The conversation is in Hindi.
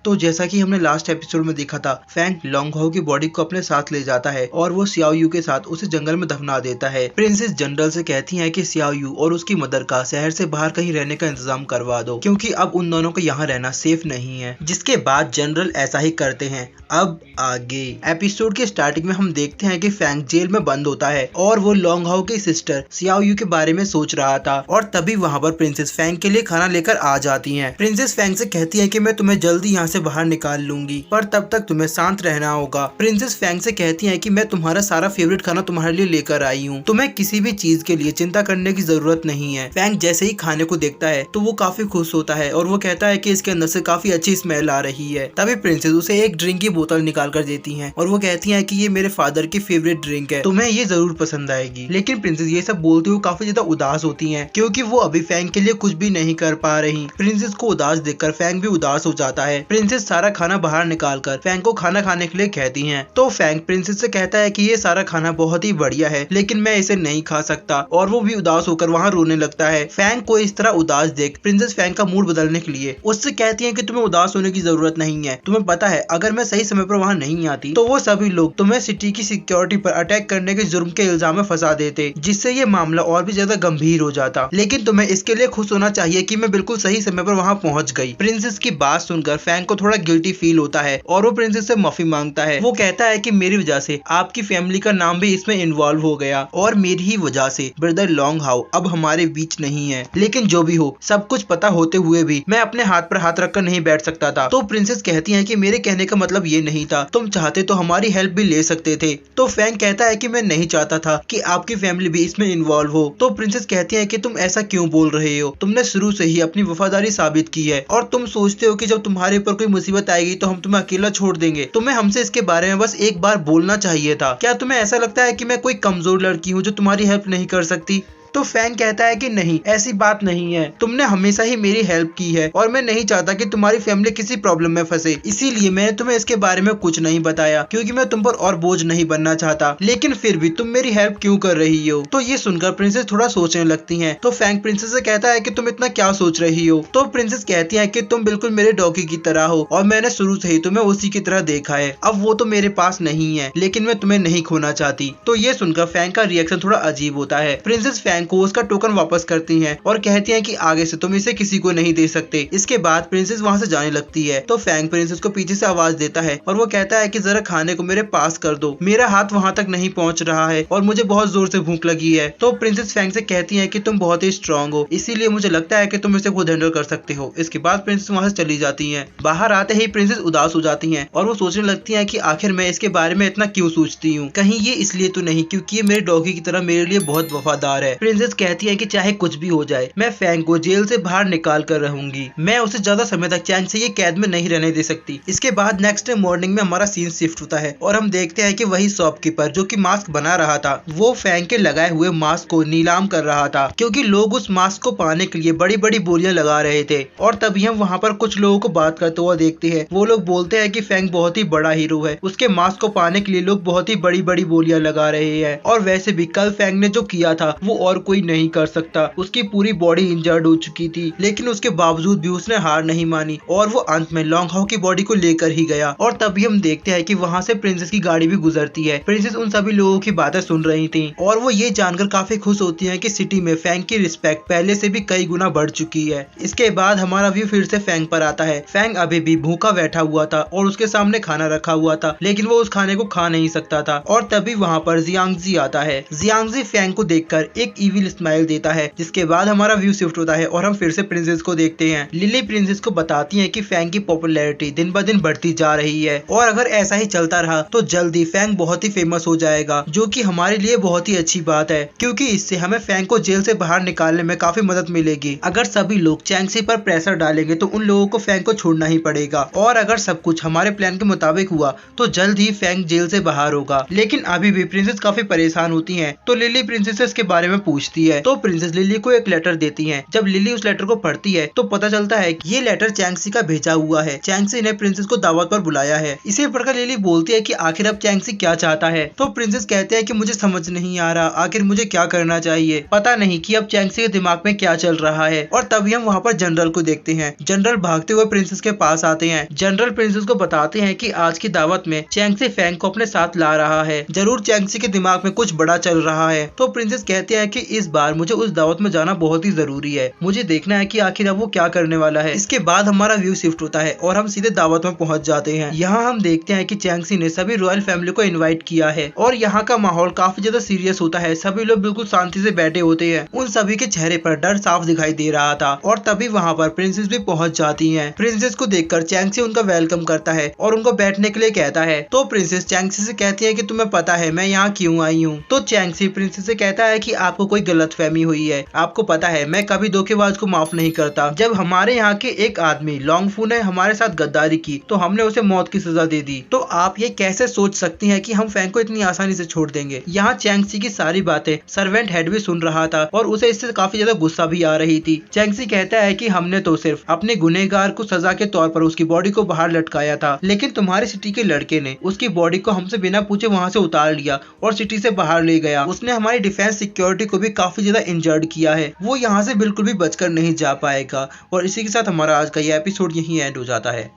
तो जैसा कि हमने लास्ट एपिसोड में देखा था, फैंग लॉन्गहाओ की बॉडी को अपने साथ ले जाता है और वो सियाओ यू के साथ उसे जंगल में दफना देता है। प्रिंसेस जनरल से कहती है कि सियाओ यू और उसकी मदर का शहर से बाहर कहीं रहने का इंतजाम करवा दो, क्योंकि अब उन दोनों को यहाँ रहना सेफ नहीं है। जिसके बाद जनरल ऐसा ही करते हैं। अब आगे एपिसोड के स्टार्टिंग में हम देखते हैं कि फैंग जेल में बंद होता है और वो लॉन्गहाओ की सिस्टर सियाओ यू के बारे में सोच रहा था, और तभी वहाँ पर प्रिंसेस फैंग के लिए खाना लेकर आ जाती हैं। प्रिंसेस फैंग से कहती है कि मैं तुम्हें जल्दी यहाँ से बाहर निकाल लूंगी, पर तब तक तुम्हें शांत रहना होगा। प्रिंसेस फैंग से कहती है कि मैं तुम्हारा सारा फेवरेट खाना तुम्हारे लिए लेकर आई हूँ, तुम्हें किसी भी चीज के लिए चिंता करने की जरूरत नहीं है। फैंग जैसे ही खाने को देखता है तो वो काफी खुश होता है और वो कहता है कि इसके अंदर से काफी अच्छी स्मेल आ रही है। तभी प्रिंसेस उसे एक ड्रिंक की बोतल निकाल कर देती है और वो कहती है कि ये मेरे फादर की फेवरेट ड्रिंक है, तुम्हें ये जरूर पसंद आएगी। लेकिन प्रिंसेस ये सब बोलते हुए काफी ज्यादा उदास होती हैं, क्योंकि वो अभी फैंग के लिए कुछ भी नहीं कर पा रही। प्रिंसेस को उदास देखकर फैंग भी उदास हो जाता है। प्रिंसेस सारा खाना बाहर निकालकर फैंग को खाना खाने के लिए कहती हैं। तो फैंग प्रिंसेस से कहता है कि ये सारा खाना बहुत ही बढ़िया है, लेकिन मैं इसे नहीं खा सकता, और वो भी उदास होकर वहाँ रोने लगता है। फैंग को इस तरह उदास देख प्रिंसेस फैंग का मूड बदलने के लिए उससे कहती है कि तुम्हें उदास होने की जरूरत नहीं है, तुम्हें पता है अगर मैं सही समय पर वहाँ नहीं आती तो वो सभी लोग तुम्हें सिटी की सिक्योरिटी पर अटैक करने के जुर्म के इल्जाम में फंसा देते, जिससे ये मामला और भी ज्यादा गंभीर हो जाता। लेकिन तुम्हें इसके लिए खुश होना चाहिए कि मैं बिल्कुल सही समय पर वहाँ पहुँच गई। प्रिंसेस की बात सुनकर फैंग को थोड़ा गिल्टी फील होता है और वो प्रिंसेस से माफी मांगता है। वो कहता है कि मेरी वजह से आपकी फैमिली का नाम भी इसमें इन्वॉल्व हो गया और मेरी ही वजह से ब्रदर लॉन्गहाओ अब हमारे बीच नहीं है। लेकिन जो भी हो, सब कुछ पता होते हुए भी मैं अपने हाथ पर हाथ रखकर नहीं बैठ सकता था। तो प्रिंसेस कहती है कि मेरे कहने का मतलब ये नहीं था, तुम चाहते तो हमारी हेल्प भी ले सकते थे। तो फैंग कहता है कि मैं नहीं चाहता था कि आपकी फैमिली भी इसमें इन्वॉल्व हो। तो प्रिंसेस कहती है कि तुम ऐसा क्यों बोल रहे हो, तुमने शुरू से ही अपनी वफादारी साबित की है और तुम सोचते हो कि जब तुम्हारे ऊपर कोई मुसीबत आएगी तो हम तुम्हें अकेला छोड़ देंगे। तुम्हें हमसे इसके बारे में बस एक बार बोलना चाहिए था। क्या तुम्हें ऐसा लगता है कि मैं कोई कमजोर लड़की हूँ जो तुम्हारी हेल्प नहीं कर सकती? तो फैंग कहता है कि नहीं, ऐसी बात नहीं है, तुमने हमेशा ही मेरी हेल्प की है और मैं नहीं चाहता कि तुम्हारी फैमिली किसी प्रॉब्लम में फंसे, इसीलिए मैंने तुम्हें इसके बारे में कुछ नहीं बताया, क्योंकि मैं तुम पर और बोझ नहीं बनना चाहता। लेकिन फिर भी तुम मेरी हेल्प क्यों कर रही हो? तो ये सुनकर प्रिंसेस थोड़ा सोचने लगती हैं। तो फैंग प्रिंसेस से कहता है कि तुम इतना क्या सोच रही हो? तो प्रिंसेस कहती है कि तुम बिल्कुल मेरे डॉगी की तरह हो और मैंने शुरू से ही तुम्हें उसी की तरह देखा है। अब वो तो मेरे पास नहीं है, लेकिन मैं तुम्हें नहीं खोना चाहती। तो ये सुनकर फैंग का रिएक्शन थोड़ा अजीब होता है। प्रिंसेस फैंग को उसका टोकन वापस करती हैं और कहती हैं कि आगे से तुम इसे किसी को नहीं दे सकते। इसके बाद प्रिंसेस वहाँ से जाने लगती है। तो फैंग प्रिंसेस को पीछे से आवाज देता है और वो कहता है कि जरा खाने को मेरे पास कर दो, मेरा हाथ वहाँ तक नहीं पहुँच रहा है और मुझे बहुत जोर से भूख लगी है। तो प्रिंसेस फैंग से कहती है कि तुम बहुत ही स्ट्रांग हो, इसीलिए मुझे लगता है कि तुम इसे खुद हैंडल कर सकते हो। इसके बाद प्रिंसेस वहाँ से चली जाती है। बाहर आते ही प्रिंसेस उदास हो जाती है और वो सोचने लगती है कि आखिर मैं इसके बारे में इतना क्यों सोचती हूँ, कहीं ये इसलिए तो नहीं क्योंकि ये मेरे डॉगी की तरह मेरे लिए बहुत वफादार है। प्रिंसेस कहती है कि चाहे कुछ भी हो जाए, मैं फैंग को जेल से बाहर निकाल कर रहूंगी, मैं उसे ज्यादा समय तक चैन से ये कैद में नहीं रहने दे सकती। इसके बाद नेक्स्ट डे मॉर्निंग में हमारा सीन शिफ्ट होता है और हम देखते हैं कि वही शॉपकीपर जो कि मास्क बना रहा था, वो फैंग के लगाए हुए मास्क को नीलाम कर रहा था, क्योंकि लोग उस मास्क को पाने के लिए बड़ी बड़ी बोलियां लगा रहे थे। और तभी हम वहाँ पर कुछ लोगों को बात करते हुए देखते हैं। वो लोग बोलते हैं कि फैंग बहुत ही बड़ा हीरो है, उसके मास्क को पाने के लिए लोग बहुत ही बड़ी बड़ी बोलियां लगा रहे हैं, और वैसे भी कल फैंग ने जो किया था वो और कोई नहीं कर सकता। उसकी पूरी बॉडी इंजर्ड हो चुकी थी, लेकिन उसके बावजूद भी उसने हार नहीं मानी और वो अंत में लॉन्गहाओ की बॉडी को लेकर ही गया। और तभी हम देखते हैं कि वहाँ से प्रिंसेस की गाड़ी भी गुजरती है। प्रिंसेस उन सभी लोगों की बातें सुन रही थी और वो ये जानकर काफी खुश होती है कि सिटी में फैंग की रिस्पेक्ट पहले से भी कई गुना बढ़ चुकी है। इसके बाद हमारा व्यू फिर से फैंग पर आता है। फैंग अभी भी भूखा बैठा हुआ था और उसके सामने खाना रखा हुआ था, लेकिन वो उस खाने को खा नहीं सकता था। और तभी वहाँ पर जियांगजी आता है। जियांगजी फैंग को देखकर एक इविल स्माइल देता है। जिसके बाद हमारा व्यू शिफ्ट होता है और हम फिर से प्रिंसेस को देखते हैं। लिली प्रिंसेस को बताती है कि फैंग की पॉपुलैरिटी दिन ब दिन बढ़ती जा रही है और अगर ऐसा ही चलता रहा तो जल्दी फैंग बहुत ही फेमस हो जाएगा, जो कि हमारे लिए बहुत ही अच्छी बात है, क्योंकि इससे हमें फैंग को जेल से बाहर निकालने में काफी मदद मिलेगी। अगर सभी लोग चैंगसी पर प्रेशर डालेंगे तो उन लोगों को फैंग को छोड़ना ही पड़ेगा, और अगर सब कुछ हमारे प्लान के मुताबिक हुआ तो जल्द ही फैंग जेल से बाहर होगा। लेकिन अभी भी प्रिंसेस काफी परेशान होती है। तो लिली प्रिंसेस इसके बारे में पूछती पूछती है तो प्रिंसेस लिली को एक लेटर देती है। जब लिली उस लेटर को पढ़ती है तो पता चलता है कि ये लेटर चैंक्सी का भेजा हुआ है। चैंक्सी ने प्रिंसेस को दावत पर बुलाया है। इसे पढ़कर लिली बोलती है कि आखिर अब चैंक्सी क्या चाहता है। तो प्रिंसेस कहते हैं कि मुझे समझ नहीं आ रहा, आखिर मुझे क्या करना चाहिए। पता नहीं कि अब चैंक्सी के दिमाग में क्या चल रहा है। और तभी हम वहाँ पर जनरल को देखते हैं। जनरल भागते हुए प्रिंसेस के पास आते हैं। जनरल प्रिंसेस को बताते हैं कि आज की दावत में चैंक्सी फैंग को अपने साथ ला रहा है। जरूर चैंक्सी के दिमाग में कुछ बड़ा चल रहा है। तो प्रिंसेस कहते हैं कि इस बार मुझे उस दावत में जाना बहुत ही जरूरी है। मुझे देखना है कि आखिर अब वो क्या करने वाला है। इसके बाद हमारा व्यू शिफ्ट होता है और हम सीधे दावत में पहुंच जाते हैं। यहाँ हम देखते हैं कि चैंक्सी ने सभी रॉयल फैमिली को इनवाइट किया है और यहाँ का माहौल काफी ज्यादा सीरियस होता है। सभी लोग बिल्कुल शांति से बैठे होते हैं। उन सभी के चेहरे पर डर साफ दिखाई दे रहा था। और तभी वहाँ पर प्रिंसेस भी पहुंच जाती है। प्रिंसेस को देखकर चैंक्सी उनका वेलकम करता है और उनको बैठने के लिए कहता है। तो प्रिंसेस चैंक्सी से कहती है कि तुम्हें पता है मैं यहाँ क्यों आई हूँ। तो चैंक्सी प्रिंसेस से कहता है कि आपको कोई गलतफहमी हुई है। आपको पता है मैं कभी धोखेबाज को माफ नहीं करता। जब हमारे यहाँ के एक आदमी लॉन्गफू ने हमारे साथ गद्दारी की तो हमने उसे मौत की सजा दे दी। तो आप ये कैसे सोच सकती हैं कि हम फैंग को इतनी आसानी से छोड़ देंगे। यहाँ चैंक्सी की सारी बातें सर्वेंट हेड भी सुन रहा था और उसे इससे काफी ज्यादा गुस्सा भी आ रही थी। चैंक्सी कहता है कि हमने तो सिर्फ अपने गुनहगार को सजा के तौर पर उसकी बॉडी को बाहर लटकाया था, लेकिन तुम्हारी सिटी के लड़के ने उसकी बॉडी को हमसे बिना पूछे वहाँ से उतार लिया और सिटी से बाहर ले गया। उसने हमारी डिफेंस सिक्योरिटी को भी काफी ज्यादा इंजर्ड किया है। वो यहाँ से बिल्कुल भी बचकर नहीं जा पाएगा। और इसी के साथ हमारा आज का ये एपिसोड यहीं एंड हो जाता है।